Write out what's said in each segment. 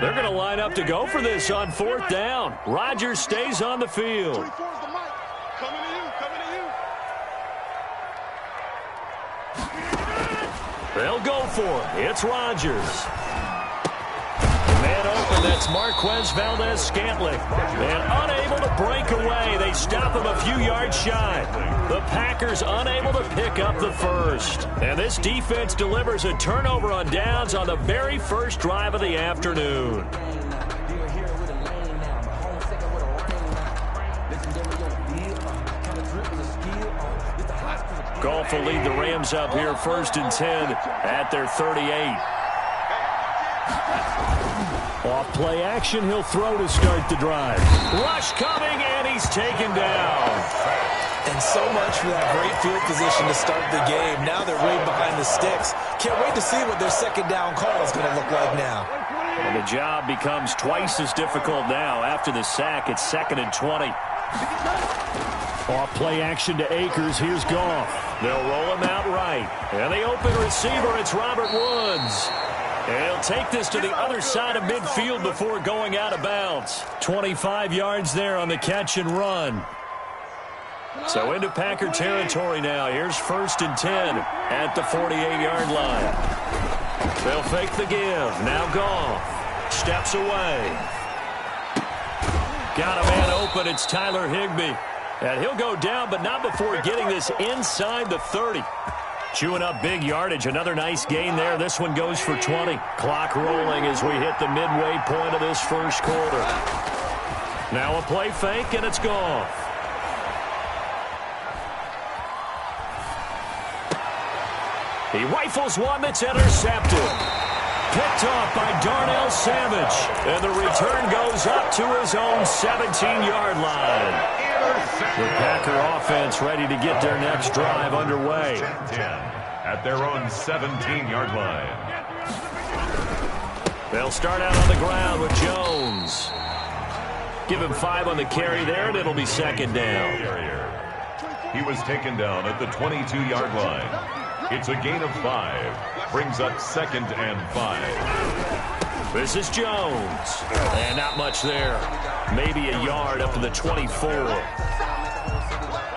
They're going to line up to go for this on 4th down. Rodgers stays on the field. They'll go for it. It's Rodgers. Man open, that's Marquez Valdez-Scantling. And unable to break away. They stop him a few yards shy. The Packers unable to pick up the first. And this defense delivers a turnover on downs on the very first drive of the afternoon. Goff will lead the Rams up here 1st and 10 at their 38. Off play action, he'll throw to start the drive. Rush coming, and he's taken down. And so much for that great field position to start the game. Now they're right behind the sticks. Can't wait to see what their 2nd down call is going to look like now. And the job becomes twice as difficult now. After the sack, it's 2nd and 20. Off play action to Akers. Here's Goff. They'll roll him out right. And the open receiver, it's Robert Woods. And he'll take this to the other side of midfield before going out of bounds. 25 yards there on the catch and run. So into Packer territory now. Here's 1st and 10 at the 48-yard line. They'll fake the give. Now Goff steps away. Got a man open. It's Tyler Higbee. And he'll go down, but not before getting this inside the 30. Chewing up big yardage. Another nice gain there. This one goes for 20. Clock rolling as we hit the midway point of this first quarter. Now a play fake, and it's Goff. He rifles one that's intercepted. Picked off by Darnell Savage. And the return goes up to his own 17-yard line. The Packer offense ready to get their next drive underway. 10 at their own 17-yard line. They'll start out on the ground with Jones. Give him 5 on the carry there, and it'll be 2nd down. He was taken down at the 22-yard line. It's a gain of 5. Brings up 2nd and 5. This is Jones. And not much there. Maybe a yard up to the 24.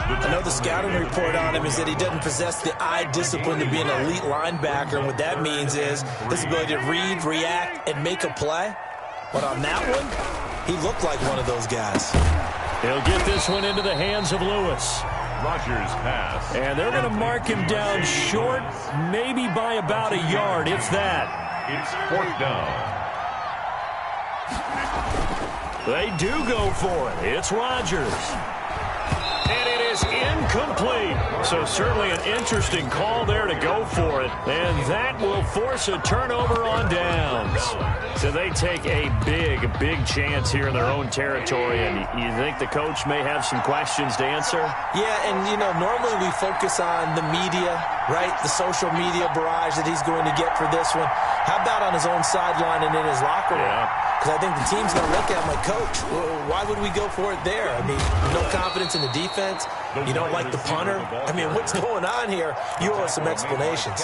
I know the scouting report on him is that he doesn't possess the eye discipline to be an elite linebacker. And what that means is his ability to read, react, and make a play. But on that one, he looked like one of those guys. He'll get this one into the hands of Lewis. Rodgers pass. And they're going to mark him down short, maybe by about a yard, if that. It's 4th down. They do go for it. It's Rodgers. And it is incomplete. So certainly an interesting call there to go for it. And that will force a turnover on downs. So they take a big chance here in their own territory. And you think the coach may have some questions to answer? Yeah, and, you know, normally we focus on the media, right? The social media barrage that he's going to get for this one. How about on his own sideline and in his locker room? Yeah. Because I think the team's going to look at him like, Coach, why would we go for it there? I mean, no confidence in the defense. You don't like the punter. I mean, what's going on here? You owe us some explanations.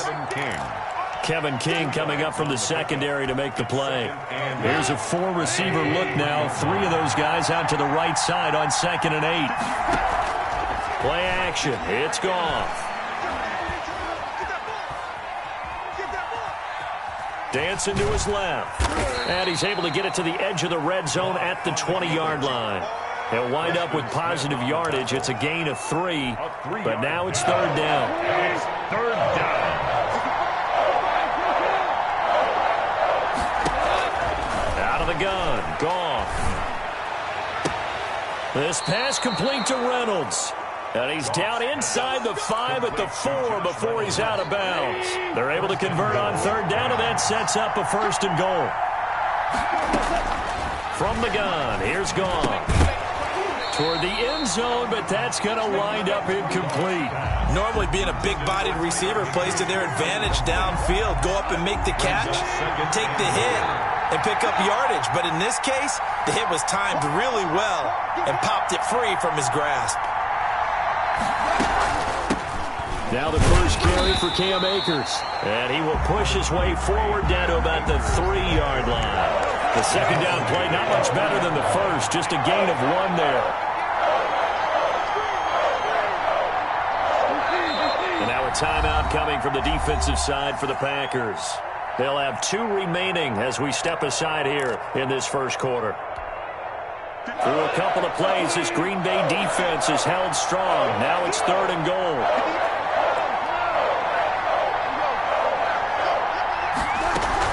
Kevin King coming up from the secondary to make the play. Here's a 4-receiver look now. 3 of those guys out to the right side on 2nd and 8. Play action. It's Goff. Dancing to his left. And he's able to get it to the edge of the red zone at the 20-yard line. He'll wind up with positive yardage. It's a gain of 3, but now it's 3rd down. It's 3rd down. Out of the gun, Goff. This pass complete to Reynolds. And he's down inside the 5 at the 4 before he's out of bounds. They're able to convert on 3rd down, and that sets up a 1st and goal. From the gun, here's Goff. Toward the end zone, but that's going to wind up incomplete. Normally being a big-bodied receiver plays to their advantage downfield. Go up and make the catch, take the hit, and pick up yardage. But in this case, the hit was timed really well and popped it free from his grasp. Now the first carry for Cam Akers. And he will push his way forward down to about the 3-yard line. The second down play, not much better than the first. Just a gain of 1 there. And now a timeout coming from the defensive side for the Packers. They'll have 2 remaining as we step aside here in this first quarter. Through a couple of plays, this Green Bay defense is held strong. Now it's 3rd and goal.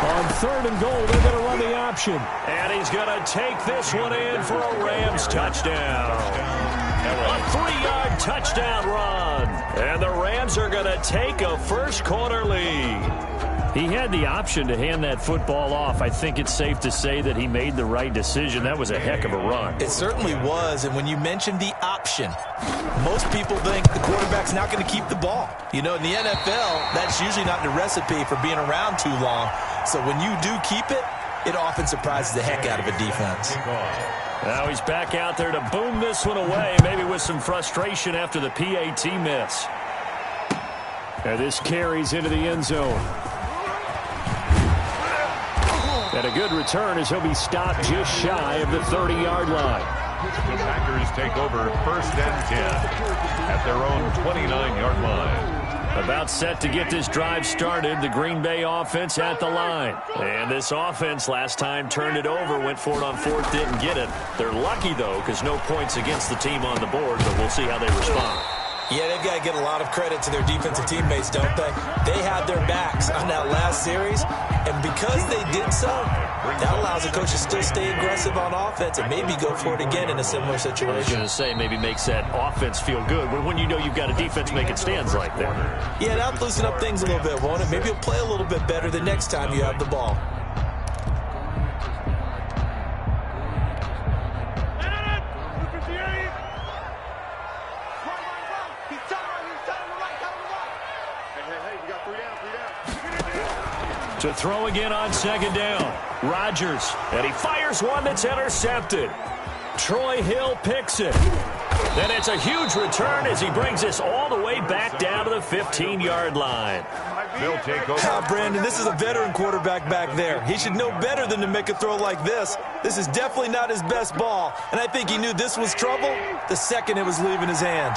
On 3rd and goal, they're going to run the option. And he's going to take this one in for a Rams touchdown. A 3-yard touchdown run. And the Rams are going to take a first-quarter lead. He had the option to hand that football off. I think it's safe to say that he made the right decision. That was a heck of a run. It certainly was, and when you mentioned the option, most people think the quarterback's not going to keep the ball. You know, in the NFL, that's usually not the recipe for being around too long. So when you do keep it, it often surprises the heck out of a defense. Now he's back out there to boom this one away, maybe with some frustration after the PAT miss. And this carries into the end zone. And a good return as he'll be stopped just shy of the 30-yard line. The Packers take over 1st and 10 at their own 29-yard line. About set to get this drive started, the Green Bay offense at the line. And this offense last time turned it over, went for it on 4th, didn't get it. They're lucky, though, because no points against the team on the board, but we'll see how they respond. Yeah, they've got to get a lot of credit to their defensive teammates, don't they? They had their backs on that last series, and because they did so, that allows the coach to still stay aggressive on offense and maybe go for it again in a similar situation. I was going to say, maybe makes that offense feel good, but when you know you've got a defense making stands like that. Yeah, that'll loosen up things a little bit, won't it? Maybe you'll play a little bit better the next time you have the ball. To throw again on 2nd down. Rodgers, and he fires one that's intercepted. Troy Hill picks it. And it's a huge return as he brings us all the way back down to the 15-yard line. They'll take over. Brandon, this is a veteran quarterback back there. He should know better than to make a throw like this. This is definitely not his best ball, and I think he knew this was trouble the second it was leaving his hand.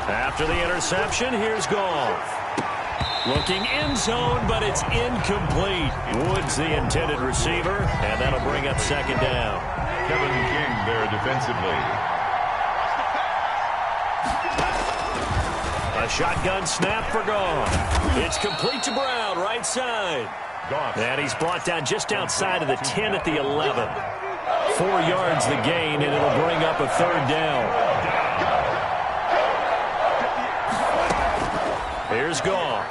After the interception, here's Goff. Looking end zone, but it's incomplete. Woods the intended receiver, and that'll bring up 2nd down. Kevin King there defensively. A shotgun snap for Goff. It's complete to Brown, right side. Goff. And he's brought down just outside of the 10 at the 11. 4 yards the gain, and it'll bring up a 3rd down. Here's Goff.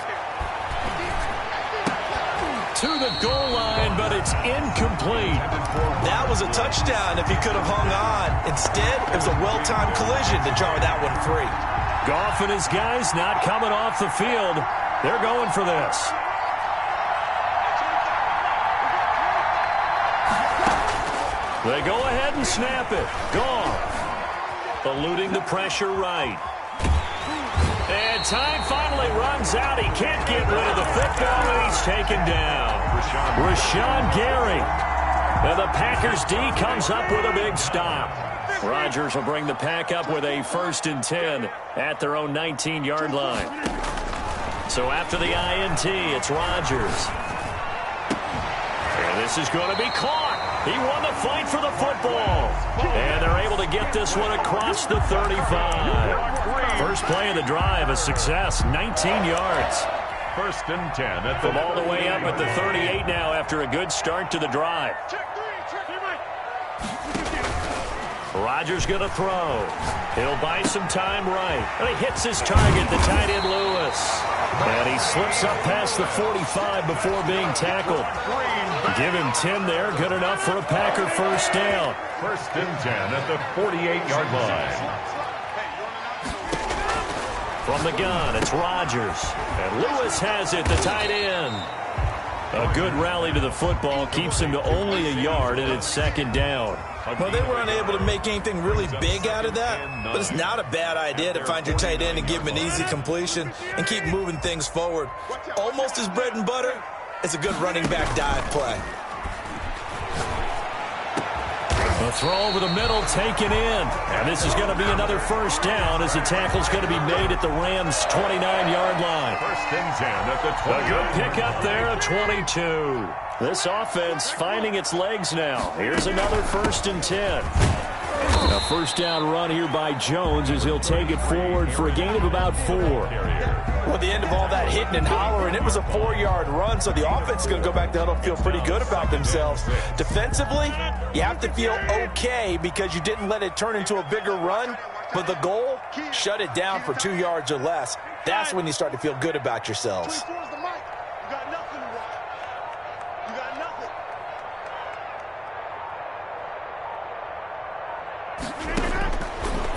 To the goal line, but it's incomplete. That was a touchdown if he could have hung on. Instead, it was a well-timed collision to jar that one free. Goff and his guys not coming off the field. They're going for this. They go ahead and snap it. Goff eluding the pressure right. And time finally runs out. He can't get rid of the football, and he's taken down. Rashawn Gary. And the Packers D comes up with a big stop. Rodgers will bring the Pack up with a 1st and 10 at their own 19-yard line. So after the INT, it's Rodgers. And this is going to be caught. He won the fight for the football. And they're able to get this one across the 35. First play of the drive, a success, 19 yards. 1st and 10 at From all the way up at the 38 now after a good start to the drive. Rodgers going to throw. He'll buy some time right. And he hits his target, the tight end Lewis. And he slips up past the 45 before being tackled. Give him 10 there. Good enough for a Packer 1st down. 1st and 10 at the 48-yard line. From the gun, it's Rodgers. And Lewis has it, the tight end. A good rally to the football keeps him to only a yard, and it's second down. Well, they were unable to make anything really big out of that, but it's not a bad idea to find your tight end and give him an easy completion and keep moving things forward. Almost his bread and butter. It's a good running back dive play. The throw over the middle taken in. And this is going to be another first down as the tackle's going to be made at the Rams' 29-yard line. First and 10 at the 20. A good pick up there at 22. This offense finding its legs now. Here's another first and 10. A first down run here by Jones as he'll take it forward for a gain of about 4. Well, at the end of all that hitting and hollering, it was a 4-yard run, so the offense is going to go back to huddle, feel pretty good about themselves. Defensively, you have to feel okay because you didn't let it turn into a bigger run, but the goal, shut it down for 2 yards or less. That's when you start to feel good about yourselves.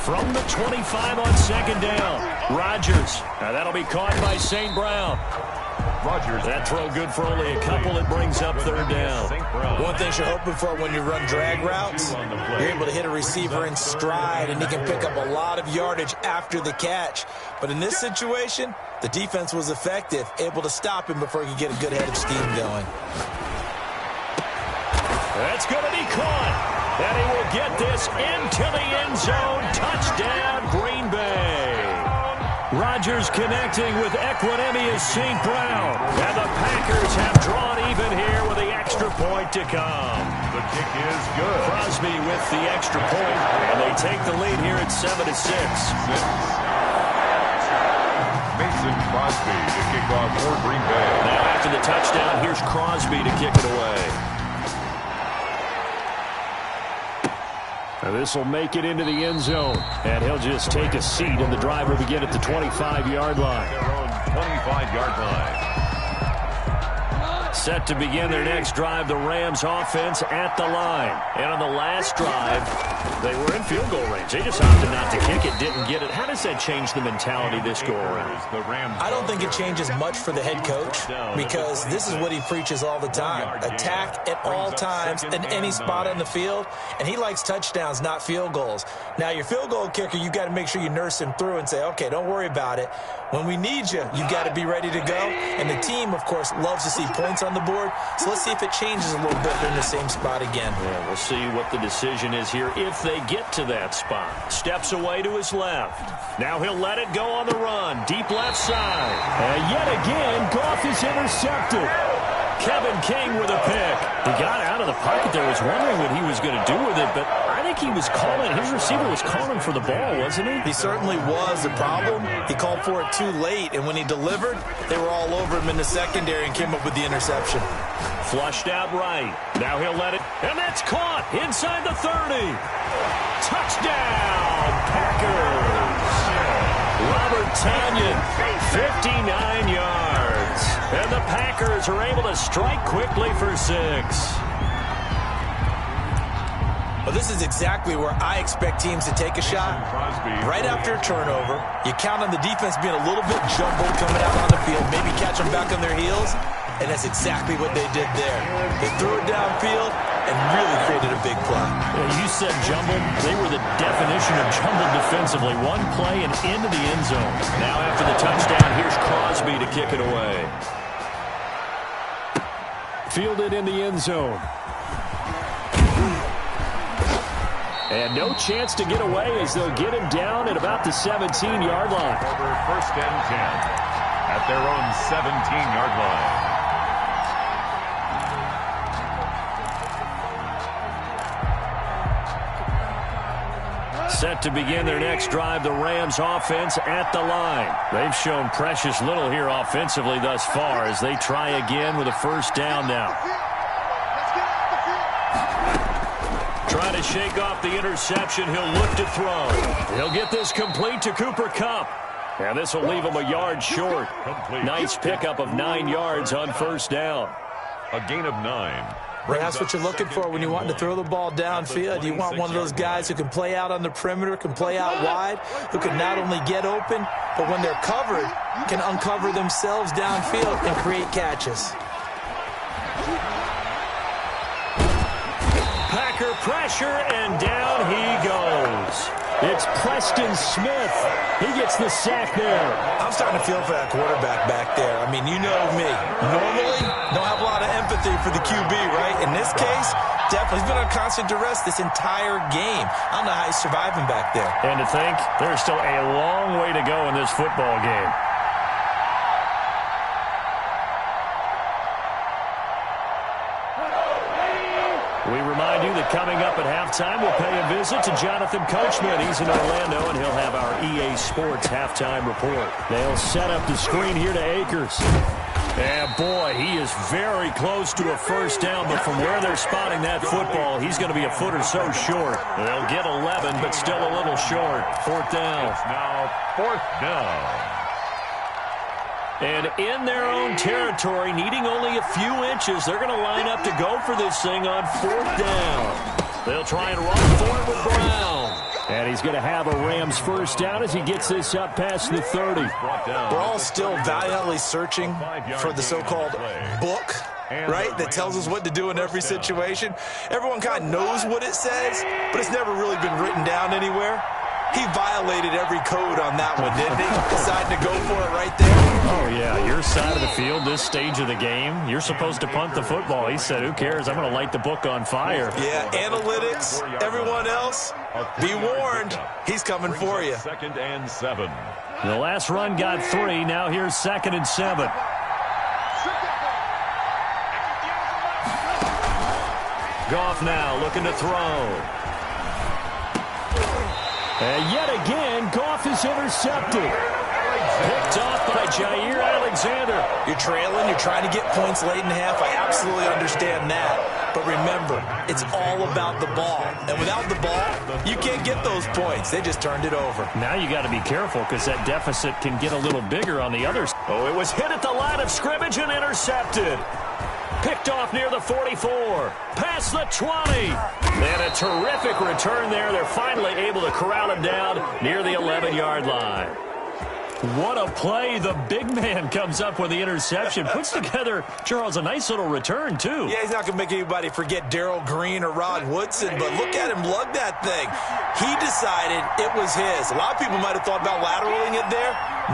From the 25 on second down, Rodgers. Now that'll be caught by St. Brown. Rodgers. That throw good for only a couple. It brings up third down. One thing you're hoping for when you run drag routes, you're able to hit a receiver in stride, and he can pick up a lot of yardage after the catch. But in this situation, the defense was effective, able to stop him before he could get a good head of steam going. That's going to be caught. And he will get this into the end zone. Touchdown, Green Bay. Rodgers connecting with Equinemius St. Brown. And the Packers have drawn even here with the extra point to come. The kick is good. Crosby with the extra point, and they take the lead here at 7-6. Mason Crosby to kick off for Green Bay. Now after the touchdown, here's Crosby to kick it away. This will make it into the end zone, and he'll just take a seat, and the drive will begin at the 25-yard line. Their own 25-yard line. Set to begin their next drive, the Rams offense at the line. And on the last drive, they were in field goal range. They just opted not to kick it, didn't get it. How does that change the mentality this go around? I don't think it changes much for the head coach because this is what he preaches all the time. Attack at all times in any spot on the field, and he likes touchdowns, not field goals. Now, your field goal kicker, you got to make sure you nurse him through and say, okay, don't worry about it. When we need you, you got to be ready to go. And the team, of course, loves to see points on the board. So let's see if it changes a little bit. They're in the same spot again. Yeah, we'll see what the decision is here if they get to that spot. Steps away to his left. Now he'll let it go on the run. Deep left side. And yet again, Goff is intercepted. Kevin King with a pick. He got out of the pocket there. Was wondering what he was going to do with it, but I think he was calling. His receiver was calling for the ball, wasn't he? He certainly was. The problem, he called for it too late, and when he delivered, they were all over him in the secondary and came up with the interception. Flushed out right. Now he'll let it, and that's caught inside the 30. Touchdown, Packers. Robert Tonyan, 59 yards. And the Packers are able to strike quickly for 6. Well, this is exactly where I expect teams to take a shot. Right after a turnover, you count on the defense being a little bit jumbled coming out on the field, maybe catch them back on their heels, and that's exactly what they did there. They threw it downfield and really created a big play. Yeah, you said jumbled. They were the definition of jumbled defensively. One play and into the end zone. Now after the touchdown, here's Crosby to kick it away. Fielded in the end zone. And no chance to get away as they'll get him down at about the 17-yard line. First and 10 at their own 17-yard line. Set to begin their next drive, the Rams offense at the line. They've shown precious little here offensively thus far as they try again with a first down now. Trying to shake off the interception. He'll look to throw. He'll get this complete to Cooper Kupp. And this will leave him a yard short. Nice pickup of 9 yards on first down. A gain of 9. That's what you're looking for when you want to throw the ball downfield. You want one of those guys who can play out on the perimeter, can play out wide, who can not only get open, but when they're covered, can uncover themselves downfield and create catches. pressure, and down he goes. It's Preston Smith. He gets the sack there. I'm starting to feel for that quarterback back there. I mean, you know me. Normally, don't have a lot of empathy for the QB, right? In this case, definitely. He's been on constant duress this entire game. I don't know how he's surviving back there. And to think, there's still a long way to go in this football game. We remind you that coming up at halftime, we'll pay a visit to Jonathan Coachman. He's in Orlando, and he'll have our EA Sports halftime report. They'll set up the screen here to Akers. And, boy, he is very close to a first down, but from where they're spotting that football, he's going to be a foot or so short. They'll get 11, but still a little short. Fourth down. It's now fourth down. And in their own territory, needing only a few inches, they're going to line up to go for this thing on fourth down. They'll try and run for it with Brown. And he's going to have a Rams first down as he gets this up past the 30. We're all still valiantly searching for the so-called book, right, that tells us what to do in every situation. Everyone kind of knows what it says, but it's never really been written down anywhere. He violated every code on that one, didn't he? Decided to go for it right there. Oh, yeah, your side of the field, this stage of the game, you're supposed to punt the football. He said, who cares? I'm going to light the book on fire. Yeah, analytics, everyone else, be warned. He's coming for you. 2nd and 7. The last run got 3. Now here's 2nd and 7. Goff now looking to throw. And yet again, Goff is intercepted. Picked off by Jair Alexander. You're trailing. You're trying to get points late in half. I absolutely understand that. But remember, it's all about the ball. And without the ball, you can't get those points. They just turned it over. Now you got to be careful because that deficit can get a little bigger on the others. Oh, it was hit at the line of scrimmage and intercepted. Picked off near the 44. Past the 20. And a terrific return there. They're finally able to corral him down near the 11-yard line. What a play. The big man comes up with the interception. Puts together, Charles, a nice little return, too. Yeah, he's not going to make anybody forget Darrell Green or Rod Woodson, but look at him lug that thing. He decided it was his. A lot of people might have thought about lateraling it there.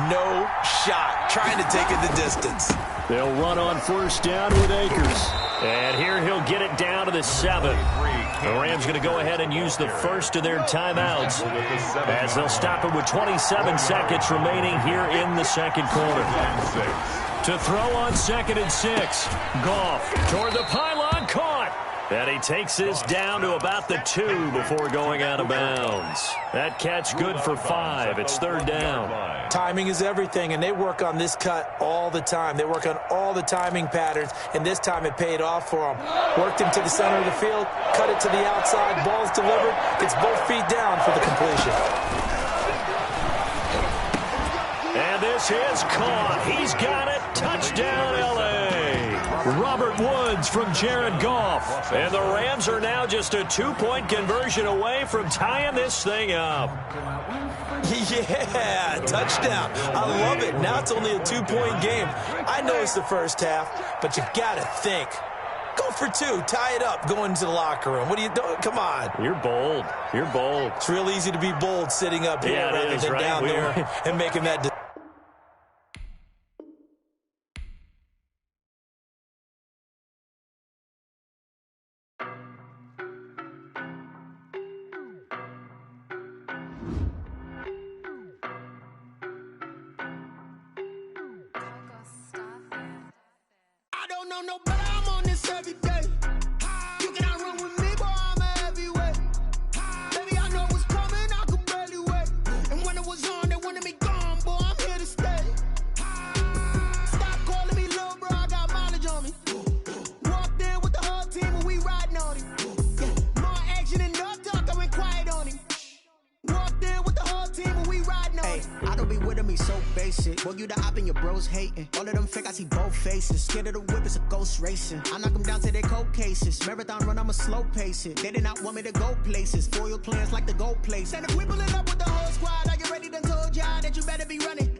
No shot. Trying to take it the distance. They'll run on first down with Akers. And here he'll get it down to the 7. The Rams going to go ahead and use the first of their timeouts as they'll stop it with 27 seconds remaining here in the second quarter. To throw on 2nd and 6. Goff toward the pylon, caught. And he takes this down to about the 2 before going out of bounds. That catch good for 5. It's 3rd down. Timing is everything, and they work on this cut all the time. They work on all the timing patterns, and this time it paid off for them. Worked him to the center of the field, cut it to the outside, ball's delivered, gets both feet down for the completion. And this is caught. He's got it. Touchdown, L.A. Robert Woods from Jared Goff. And the Rams are now just a 2-point conversion away from tying this thing up. Yeah, touchdown. I love it. Now it's only a 2-point game. I know it's the first half, but you got to think. Go for 2. Tie it up. Go into the locker room. What are you doing? Come on. You're bold. You're bold. It's real easy to be bold sitting up here rather than down there and making that decision. No, but I'm on this every day. You cannot run with me, boy, I'm a heavyweight. Baby, I know what's coming, I could barely wait. And when it was on, they wanted me gone, boy, I'm here to stay. Stop calling me little bro, I got mileage on me. Walked in with the whole team and we riding on him. More action and no talk, I went quiet on him. Walked in with the whole team and we riding on him. I don't be with him, he's so basic. Boy, you the op and your bros hating. All of them fake, I see both faces. Scared of the whip, it's a ghost racing. I knock them down to their cold cases. Marathon run, I'ma slow pace it. They did not want me to go places. Foil plans like the gold place. And if we pulling up with the whole squad, are you ready? Done told y'all that you better be running.